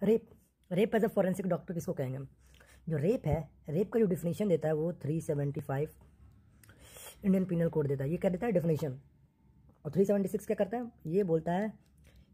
Rape, rape as a forensic doctor किसको कहेंगे हम? जो रेप है, रेप का जो डिफिनेशन देता है वो 375 इंडियन पिनल कोड देता है। ये क्या देता है? डेफिनेशन। और 376 क्या करता है? ये बोलता है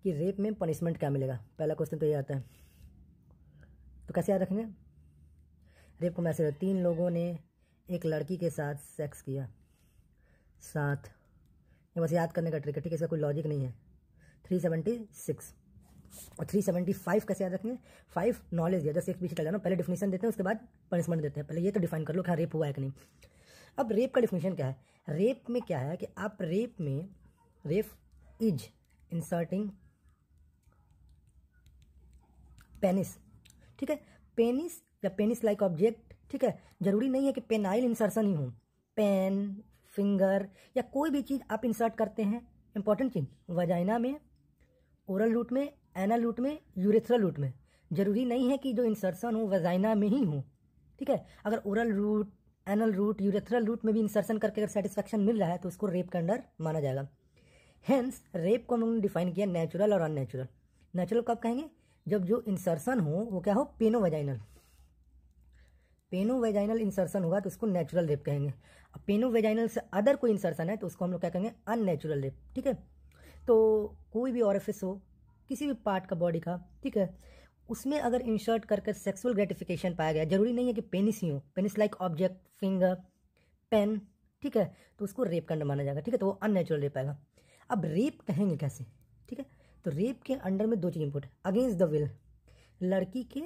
कि रेप में पनिशमेंट क्या मिलेगा। पहला क्वेश्चन तो ये आता है, तो कैसे याद रखेंगे? रेप को मैसेज, 3 लोगों ने एक लड़की के साथ सेक्स किया, साथ, ये बस याद करने का ट्रिक है, ठीक है, इसका कोई लॉजिक नहीं है। 376 और 375 कैसे याद रखेंगे? 5 नॉलेज दिया, जैसे एक पीछे चल जाना, पहले डिफिनेशन देते हैं उसके बाद पनिशमेंट देते हैं। पहले ये तो डिफाइन कर लो कि रेप हुआ है कि नहीं। अब रेप का डिफिनेशन क्या है? रेप में क्या है कि आप रेप में, रेप इज इंसर्टिंग पेनिस, ठीक है, पेनिस या पेनिस लाइक ऑब्जेक्ट, ठीक है, जरूरी नहीं है कि पेनाइल इंसर्शन ही हो, पेन, फिंगर या कोई भी चीज आप इंसर्ट करते हैं, इंपॉर्टेंट चीज, वजाइना में, ओरल रूट में, एनल रूट में, यूरेथ्रल रूट में, जरूरी नहीं है कि जो इंसर्शन हो वजाइना में ही हो, ठीक है। अगर oral route, anal route, urethral route में भी इंसर्शन करके अगर सेटिस्फैक्शन मिल रहा है तो उसको रेप के अंडर माना जाएगा। हेंस रेप को हमने डिफाइन किया नेचुरल और अननेचुरल। नेचुरल कब कहेंगे? जब जो इंसर्शन हो वो क्या हो? पेनो वेजाइनल, पेनो वेजाइनल इंसर्शन होगा तो उसको नेचुरल रेप कहेंगे। अब पेनो वेजाइनल से अदर कोई इंसर्शन है तो उसको हम लोग क्या कहेंगे? अननेचुरल रेप, ठीक है। तो कोई भी ऑरिफिस हो किसी भी पार्ट का बॉडी का, ठीक है, उसमें अगर इंसर्ट करके सेक्सुअल ग्रेटिफिकेशन पाया गया, जरूरी नहीं है कि पेनिस ही हो, penis like object, finger, pen, ठीक है, तो उसको रेप का अंडर माना जाएगा, ठीक है, तो वो अननेचुरल रेप आएगा। अब रेप कहेंगे कैसे, ठीक है, तो रेप के अंडर में 2 चीज इंपोर्ट है। अगेंस्ट द विल, लड़की के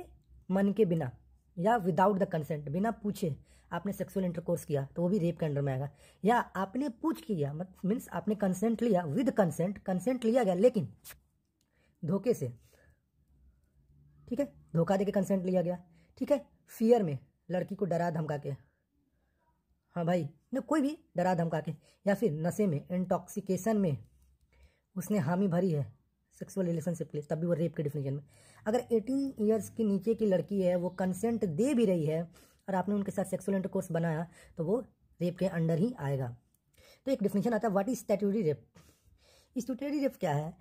मन के बिना या विदाउट द कंसेंट, बिना पूछे आपने सेक्सुअल इंटरकोर्स किया तो वो भी रेप के अंडर में आएगा। या आपने पूछ किया, मीन्स आपने कंसेंट लिया, विद कंसेंट, कंसेंट लिया गया लेकिन धोखे से, ठीक है, धोखा देके कंसेंट लिया गया, ठीक है, फियर में, लड़की को डरा धमका के, हाँ भाई ने कोई भी डरा धमका के, या फिर नशे में, इंटॉक्सिकेशन में उसने हामी भरी है सेक्सुअल रिलेशनशिप के लिए, तब भी वो रेप के डिफिनेशन में। अगर 18 ईयर्स के नीचे की लड़की है, वो कंसेंट दे भी रही है और आपने उनके साथ सेक्सुअल इंटरकोर्स बनाया तो वो रेप के अंडर ही आएगा। तो एक डिफिनेशन आता है, what is statutory rape. Statutory rape क्या है?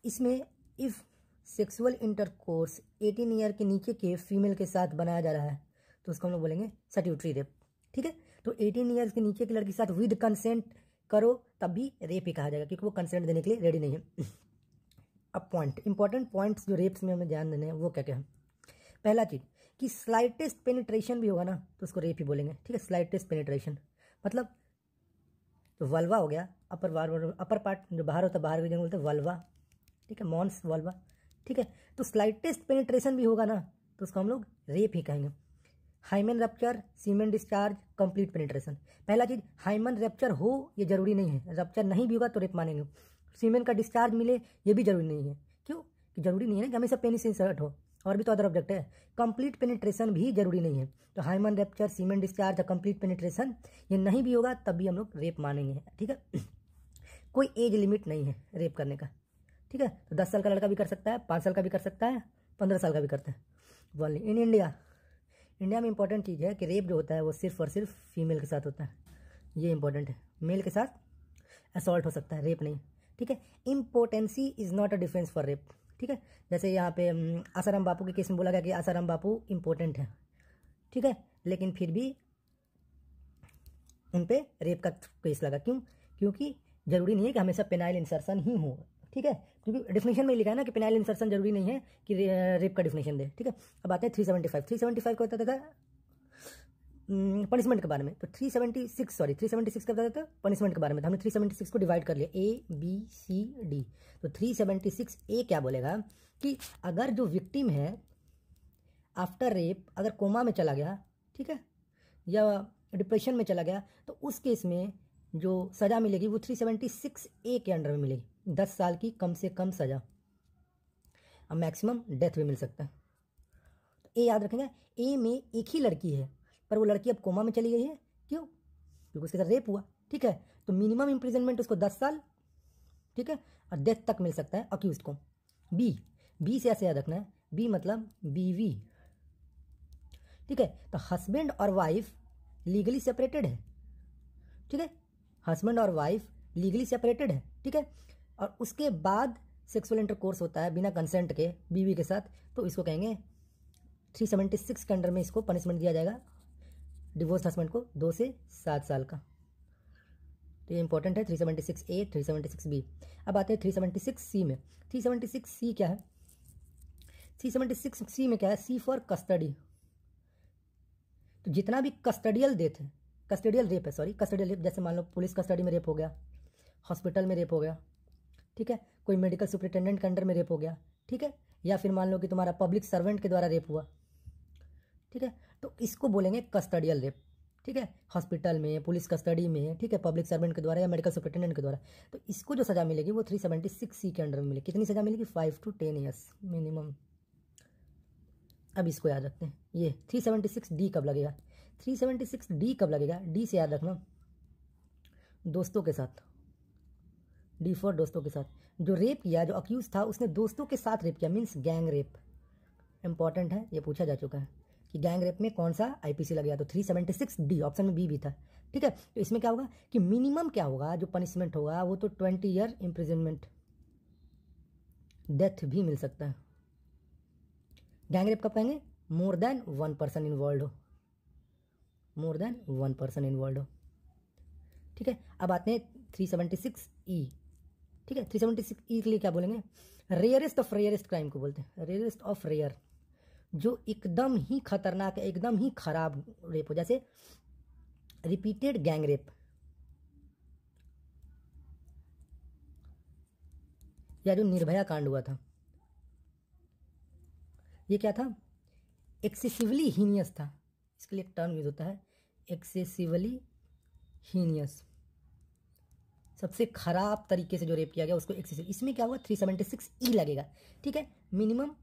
इसमें इफ सेक्सुअल इंटरकोर्स 18 ईयर के नीचे के फीमेल के साथ बनाया जा रहा है तो उसको हम लोग बोलेंगे स्टैट्यूटरी रेप, ठीक है। तो 18 ईयर्स के नीचे की लड़की के साथ विद कंसेंट करो तब भी रेप ही कहा जाएगा, क्योंकि वो कंसेंट देने के लिए रेडी नहीं है। अब पॉइंट, इंपॉर्टेंट पॉइंट्स जो रेप्स में हमें ध्यान देने हैं वो क्या क्या है? पहला चीज कि स्लाइटेस्ट पेनिट्रेशन भी होगा ना तो उसको रेप ही बोलेंगे, ठीक है। स्लाइटेस्ट पेनिट्रेशन मतलब तो वल्वा हो गया, अपर पार्ट जो बाहर होता है, बाहर की जगह बोलते हैं वल्वा, ठीक है, मॉन्स वल्वा, ठीक है। तो स्लाइटेस्ट पेनिट्रेशन भी होगा ना तो उसको हम लोग रेप ही कहेंगे। हाइमन रप्चर, सीमेन डिस्चार्ज, कंप्लीट पेनिट्रेशन। पहला चीज, हाइमन रप्चर हो ये जरूरी नहीं है, रप्चर नहीं भी होगा तो रेप मानेंगे। सीमेन का डिस्चार्ज मिले ये भी जरूरी नहीं है, क्यों कि जरूरी नहीं है ना कि हमेशा पेनिस इंसर्ट हो, और भी तो अदर ऑब्जेक्ट है। कंप्लीट पेनिट्रेशन भी जरूरी नहीं है, तो हाइमन रप्चर, सीमेन डिस्चार्ज और कंप्लीट पेनिट्रेशन ये नहीं भी होगा तब भी हम लोग रेप मानेंगे, ठीक है। कोई एज लिमिट नहीं है रेप करने का, ठीक है। तो 10 साल का लड़का भी कर सकता है, 5 साल का भी कर सकता है, 15 साल का भी करता है। वनली इन इंडिया, इंडिया में इंपॉर्टेंट चीज़ है कि रेप जो होता है वो सिर्फ और सिर्फ फीमेल के साथ होता है, ये इंपॉर्टेंट है। मेल के साथ असॉल्ट हो सकता है, रेप नहीं, ठीक है। Impotency is not a defence for rape, ठीक है। जैसे यहाँ पे आसाराम बापू के केस में बोला गया कि आसाराम बापू इंपॉर्टेंट है, ठीक है, लेकिन फिर भी उन पे रेप का केस लगा, क्यों? क्योंकि जरूरी नहीं है कि हमेशा पेनाइल इंसर्शन ही हो, ठीक है, क्योंकि डिफिनेशन में लिखा है ना कि पेनाइल इंसर्शन जरूरी नहीं है कि रेप का डिफिनेशन दे, ठीक है। अब आते हैं 375 को बताता था पनिशमेंट के बारे में, तो 376 का बताता था पनिशमेंट के बारे में। तो हमने 376 को डिवाइड कर लिया ABCD। तो 376A क्या बोलेगा कि अगर जो विक्टिम है आफ्टर रेप अगर कोमा में चला गया, ठीक है, या डिप्रेशन में चला गया तो उस केस में जो सजा मिलेगी वो 376A के अंडर में मिलेगी, 10 साल की कम से कम सजा, अब मैक्सिमम डेथ भी मिल सकता है। तो ए याद रखेंगे, ए में एक ही लड़की है पर वो लड़की अब कोमा में चली गई है, क्यों? क्योंकि उसके साथ रेप हुआ, ठीक है। तो मिनिमम इंप्रिजनमेंट उसको 10 साल, ठीक है, और डेथ तक मिल सकता है अक्यूज्ड को। बी से ऐसे याद रखना है, बी मतलब बीवी, ठीक है। तो हस्बैंड और वाइफ लीगली सेपरेटेड है, ठीक है, हस्बैंड और वाइफ लीगली सेपरेटेड है, ठीक है, और उसके बाद सेक्सुअल इंटरकोर्स होता है बिना कंसेंट के बीवी के साथ, तो इसको कहेंगे 376 के अंडर में इसको पनिशमेंट दिया जाएगा डिवोर्स हस्बैंड को 2 से 7 साल का। तो ये इंपॉर्टेंट है 376A 376B। अब आते हैं 376C में। 376C क्या है? 376C में क्या है? C for custody. तो जितना भी कस्टडियल रेप है, कस्टडियल रेप, जैसे मान लो पुलिस कस्टडी में रेप हो गया, हॉस्पिटल में रेप हो गया, ठीक है, कोई मेडिकल सुपरिटेंडेंट के अंडर में रेप हो गया, ठीक है, या फिर मान लो कि तुम्हारा पब्लिक सर्वेंट के द्वारा रेप हुआ, ठीक है, तो इसको बोलेंगे कस्टडियल रेप, ठीक है, हॉस्पिटल में, पुलिस कस्टडी में, ठीक है, पब्लिक सर्वेंट के द्वारा या मेडिकल सुपरिटेंडेंट के द्वारा। तो इसको जो सज़ा मिलेगी वो 376C के अंडर में मिलेगी। कितनी सज़ा मिलेगी? 5 to 10 ईयर्स मिनिमम। अब इसको याद रखते हैं। ये 376D कब लगेगा? 376D कब लगेगा? डी से याद रखना, दोस्तों के साथ, डी फॉर दोस्तों के साथ। जो रेप किया, जो अक्यूज था, उसने दोस्तों के साथ रेप किया, मीन्स गैंग रेप। इंपॉर्टेंट है, ये पूछा जा चुका है कि गैंग रेप में कौन सा आईपीसी लगेगा। तो 376D, ऑप्शन में बी भी था, ठीक है। तो इसमें क्या होगा कि मिनिमम क्या होगा जो पनिशमेंट होगा वो तो 20 ईयर इम्प्रिजनमेंट, डेथ भी मिल सकता है। गैंग रेप कब कहेंगे? मोर देन 1 पर्सन इन्वॉल्व हो, मोर देन 1 पर्सन इन्वॉल्व हो, ठीक है। अब आते हैं 376E, ठीक है। 376E के लिए क्या बोलेंगे? रेयरेस्ट ऑफ रेयरेस्ट क्राइम को बोलते हैं, रेयरेस्ट ऑफ रेयर, जो एकदम ही खतरनाक है, एकदम ही खराब रेप हो, जैसे रिपीटेड गैंग रेप, या जो निर्भया कांड हुआ था, ये क्या था? एक्सेसिवली हीनियस था। इसके लिए एक टर्म यूज होता है, एक्सेसिवली हीनियस, सबसे खराब तरीके से जो रेप किया गया उसको एक्सेसिव। इसमें क्या हुआ? 376E लगेगा, ठीक है। मिनिमम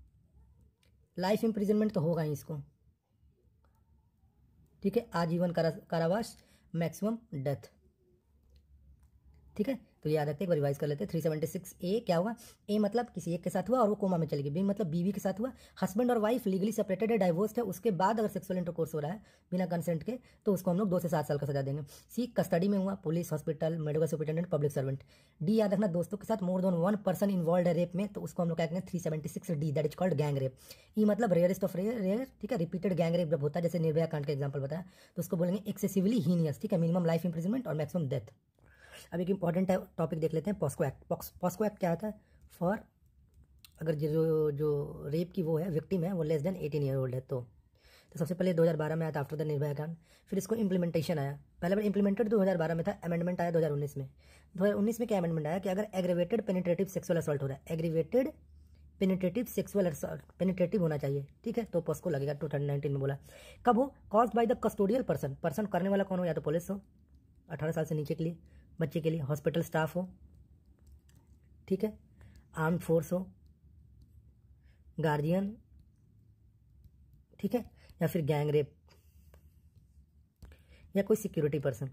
लाइफ इम्प्रिजनमेंट तो होगा ही इसको, ठीक है, आजीवन कारावास, मैक्सिमम डेथ, ठीक है। तो याद रखते हैं, एक बार रिवाइज कर लेते हैं। 376A क्या हुआ? ए मतलब किसी एक के साथ हुआ और वो कोमा में चली गई, बी मतलब बीवी के साथ हुआ, हस्बैंड और वाइफ लीगली सेपरेटेड है, डाइवोर्स्ड है, उसके बाद अगर सेक्सुअल इंटरकोर्स हो रहा है बिना कंसेंट के तो उसको हम लोग 2 से 7 साल का सजा देंगे। सी कस्टडी में हुआ, police, hospital, medical superintendent, public servant. D याद रखना, दोस्तों के साथ मोर देन 1 पर्सन इन्वॉल्व है रेप में, तो उसको हम लोग क्या कहेंगे? 376D, that is called gang rape. E मतलब रेयरेस्ट ऑफ रेयर, ठीक है, रिपीटेड गैंग रेप जब होता है, जैसे निर्भया कांड का एग्जाम्पल बताया, तो उसको बोलेंगे एक्सेसिवली हीनियस, ठीक है, मिनिमम लाइफ इम्प्रिजनमेंट और मैक्सिमम डेथ। अब एक इंपॉर्टेंट टॉपिक देख लेते हैं, पॉस्को एक्ट। पॉस्को एक्ट क्या होता है? फॉर अगर जो रेप की वो है, विक्टिम है, वो लेस देन 18 ईयर ओल्ड है, तो सबसे पहले 2012 में आया था, आफ्टर द निर्भया कांड। फिर इसको इम्प्लीमेंटेशन आया, पहले बार इम्प्लीमेंटेड 2012 में था, अमेंडमेंट आया 2019 में। 2019 में क्या अमेंडमेंट आया कि अगर एग्रीवेटेड पेनिट्रेटिव सेक्सुअल असॉल्ट हो रहा है, aggravated penetrative sexual assault, penetrative होना चाहिए, ठीक है, तो पॉस्को लगेगा। 2019 में बोला। कब हो? Caused by the custodial person करने वाला कौन हो? या तो पुलिस हो 18 साल से नीचे के लिए बच्चे के लिए, हॉस्पिटल स्टाफ हो, ठीक है, आर्म्ड फोर्स हो, गार्जियन, ठीक है, या फिर गैंग रेप, या कोई सिक्योरिटी पर्सन,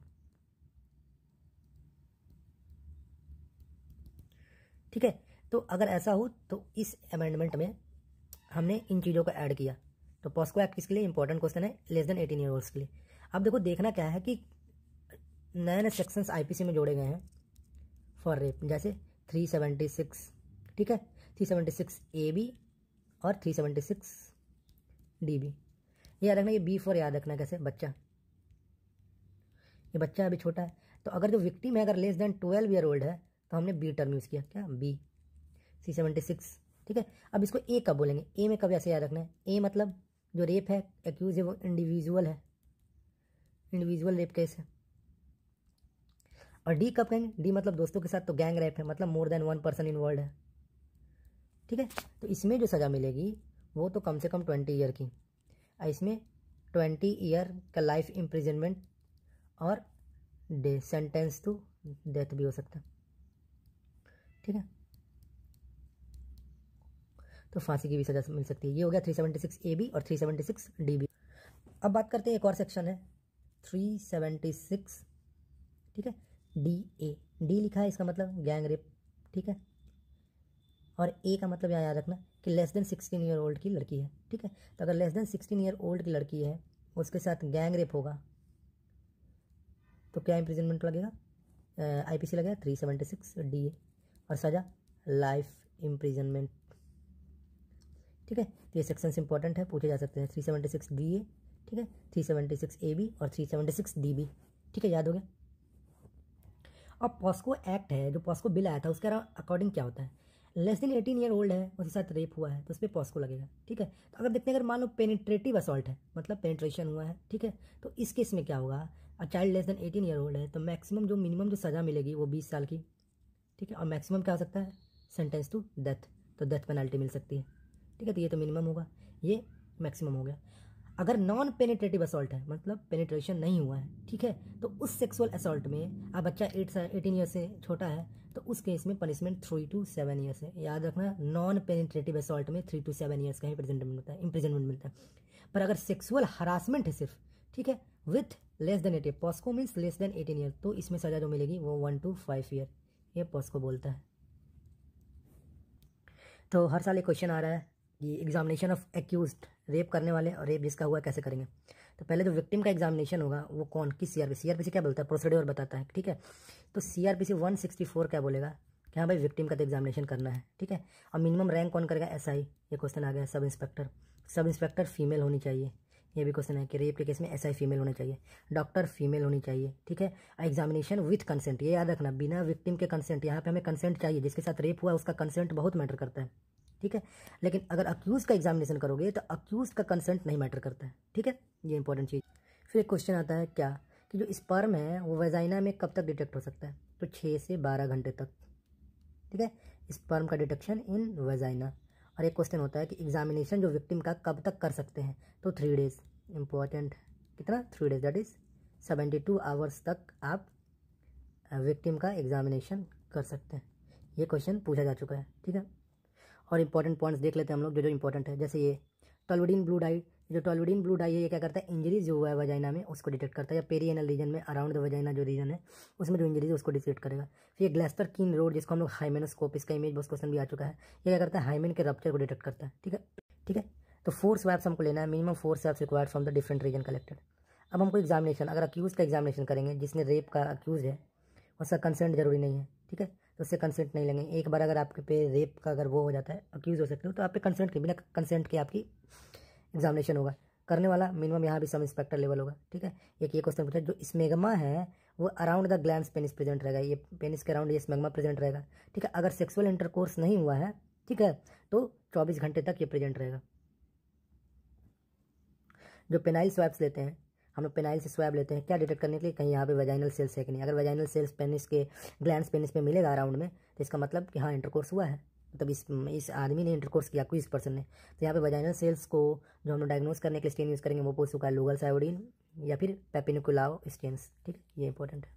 ठीक है। तो अगर ऐसा हो तो इस अमेंडमेंट में हमने इन चीज़ों को ऐड किया। तो पॉस्को एक्ट किसके लिए? इंपॉर्टेंट क्वेश्चन है, लेस देन 18 ईयर ओल्ड्स के लिए। अब देखो, देखना क्या है कि नए नए सेक्शंस आईपीसी में जोड़े गए हैं फॉर रेप, जैसे 376, ठीक है, 376AB और 376DB। याद रखना, ये बी फॉर याद रखना कैसे? बच्चा, ये बच्चा अभी छोटा है, तो अगर जो विक्टिम है अगर लेस देन 12 ईयर ओल्ड है तो हमने बी टर्म यूज़ किया, क्या? बी 376, ठीक है। अब इसको ए कब बोलेंगे? ए में कब ऐसे याद रखना है? ए मतलब जो रेप है, एक्यूज है, वो इंडिविजुअल है, इंडिविजुअल रेप केस है। और डी कब कहेंगे? डी मतलब दोस्तों के साथ, तो गैंग रेप है, मतलब मोर देन 1 पर्सन इन्वॉल्व है, ठीक है। तो इसमें जो सज़ा मिलेगी वो तो कम से कम 20 ईयर की, इसमें 20 ईयर का लाइफ इम्प्रिजनमेंट और सेंटेंस टू डेथ भी हो सकता है, ठीक है। तो फांसी की भी सजा मिल सकती है। ये हो गया 376AB और 376DB। अब बात करते हैं, एक और सेक्शन है 376, ठीक है, DA। डी लिखा है, इसका मतलब गैंग रेप, ठीक है, और ए का मतलब यहाँ याद रखना कि लेस देन 16 ईयर ओल्ड की लड़की है, ठीक है। तो अगर लेस देन 16 ईयर ओल्ड की लड़की है, उसके साथ गैंग रेप होगा तो क्या इम्प्रिजनमेंट लगेगा? आईपीसी लगेगा 376DA और सज़ा लाइफ इम्प्रिजनमेंट। ठीक है, तो ये सेक्शंस इंपॉर्टेंट है, पूछे जा सकते हैं। 376 DA, ठीक है, 376 AB और 376 DB। ठीक है, याद हो गया। अब पॉस्को एक्ट है, जो पॉस्को बिल आया था उसके अकॉर्डिंग क्या होता है, लेस देन 18 ईयर ओल्ड है, उसके साथ रेप हुआ है तो उस पर पॉस्को लगेगा। ठीक है, तो अगर देखते हैं, अगर मान लो पेनिट्रेटिव असॉल्ट है, मतलब पेनिट्रेशन हुआ है, ठीक है, तो इस केस में क्या होगा, child less than 18 year old है तो मैक्सिमम जो मिनिमम जो सज़ा मिलेगी वो 20 साल की। ठीक है, और मैक्सिमम क्या हो सकता है, सेंटेंस टू डेथ, तो डेथ पेनल्टी मिल सकती है। ठीक है, तो ये तो मिनिमम होगा, ये मैक्सिमम हो गया। अगर नॉन पेनिट्रेटिव असॉल्ट है, मतलब पेनिट्रेशन नहीं हुआ है, ठीक है, तो उस सेक्सुअल असॉल्ट में अब बच्चा 18 ईयर से छोटा है तो उस केस में पनिशमेंट 3 to 7 ईयर्स है। याद रखना, नॉन पेनिट्रेटिव असॉल्ट में 3 to 7 ईयर्स का ही इम्प्रिजनमेंट मिलता है। पर अगर सेक्सुअल हरासमेंट है सिर्फ, ठीक है, with less than 18, POCSO means less than 18 year, तो इसमें सजा जो मिलेगी वो 1 to 5 ईयर, ये पॉस्को बोलता है। तो हर साल एक क्वेश्चन आ रहा है कि एग्जामिनेशन ऑफ एक्यूज्ड, रेप करने वाले और रेप जिसका हुआ कैसे करेंगे। तो पहले जो विक्टिम का एग्जामिनेशन होगा वो कौन, किस सीआरपीसी क्या बोलता है, प्रोसीड्योर बताता है। ठीक है, तो सीआरपीसी 164 क्या बोलेगा कि हाँ भाई विक्टिम का तो एग्जामिनेशन करना है। ठीक है, और मिनिमम रैंक कौन करेगा, एसआई, ये क्वेश्चन आ गया। Sub inspector, sub inspector female होनी चाहिए, ये भी क्वेश्चन है कि रेप के केस में एसआई फीमेल होना चाहिए, डॉक्टर फीमेल होनी चाहिए। ठीक है, एग्जामिनेशन विथ कंसेंट, ये याद रखना, बिना विक्टिम के कंसेंट, यहाँ पे हमें कंसेंट चाहिए, जिसके साथ रेप हुआ उसका कंसेंट बहुत मैटर करता है। ठीक है, लेकिन अगर अक्यूज का एग्जामिनेशन करोगे तो अक्यूज का कंसेंट नहीं मैटर करता है। ठीक है, ये इंपॉर्टेंट चीज़। फिर एक क्वेश्चन आता है क्या, कि जो स्पर्म है वो वेजाइना में कब तक डिटेक्ट हो सकता है, तो 6 से 12 घंटे तक। ठीक है, स्पर्म का डिटेक्शन इन वेजाइना। और एक क्वेश्चन होता है कि एग्जामिनेशन जो विक्टिम का कब तक कर सकते हैं, तो 3 डेज, इंपॉर्टेंट, कितना, 3 डेज, दैट इज 72 आवर्स तक आप विक्टिम का एग्जामिनेशन कर सकते हैं। ये क्वेश्चन पूछा जा चुका है। ठीक है, और इंपॉर्टेंट पॉइंट्स देख लेते हैं हम लोग, जो जो इंपॉर्टेंट है। जैसे ये टोल्यूडिन ब्लू डाई, जो टोल्यूडिन ब्लू डाई है ये क्या करता है, इंजरीज जो हुआ है वजाइना में उसको डिटेक्ट करता है, या पेरिएनल रीजन में अराउंड द वजाइना जो रीजन है उसमें जो इंजरीज है उसको डिटेक्ट करेगा। फिर ये ग्लेस्टर कीन रोड, जिसको हम लोग हाइमेनोस्कोप, इसका इमेज बस क्वेश्चन भी आ चुका है, ये क्या करता है, हाइमेन के रप्चर को डिटेक्ट करता है। ठीक है, ठीक है, तो 4 स्वैप्स हमको लेना है, minimum 4 swabs required from the different region collected. अब हमको एग्जामिनेशन, अगर अक्यूज का एग्जामिनेशन करेंगे, जिसने रेप का अक्यूज है उसका कंसेंट जरूरी नहीं है। ठीक है, तो उससे कंसेंट नहीं लेंगे। एक बार अगर आपके पे रेप का अगर वो हो जाता है, अक्यूज हो सकते हो, तो आप पे कंसेंट के बिना कंसेंट के आपकी एग्जामिनेशन होगा। करने वाला मिनिमम यहाँ भी सब इंस्पेक्टर लेवल होगा। ठीक है, एक ये क्वेश्चन पूछा, जो स्मेगमा है वो around the glands penis present रहेगा, ये पेनिस के अराउंड ये स्मेगमा प्रेजेंट रहेगा। ठीक है, अगर सेक्सुअल इंटरकोर्स नहीं हुआ है, ठीक है, तो 24 घंटे तक ये प्रेजेंट रहेगा। जो पेनाइल स्वैप्स लेते हैं, हम लोग पेनाइल से स्वैब लेते हैं क्या डिटेक्ट करने के लिए, कहीं यहाँ पे वेजाइनल सेल्स है कि नहीं। अगर वेजाइनल सेल्स पेनिस के ग्लैंड्स पेनिस में मिलेगा अराउंड में, तो इसका मतलब कि हाँ इंटरकोर्स हुआ है, मतलब इस आदमी ने इंटरकोर्स किया, कोई इस पर्सन ने। तो यहाँ पे वेजाइनल सेल्स को जो हम लोग डायग्नोस करने के लिए स्टेन यूज़ करेंगे वो पोस्ट का लूगल्स आयोडीन या फिर पेपिनिकुलाओ स्टेन्स। ठीक है, ये इंपॉर्टेंट है।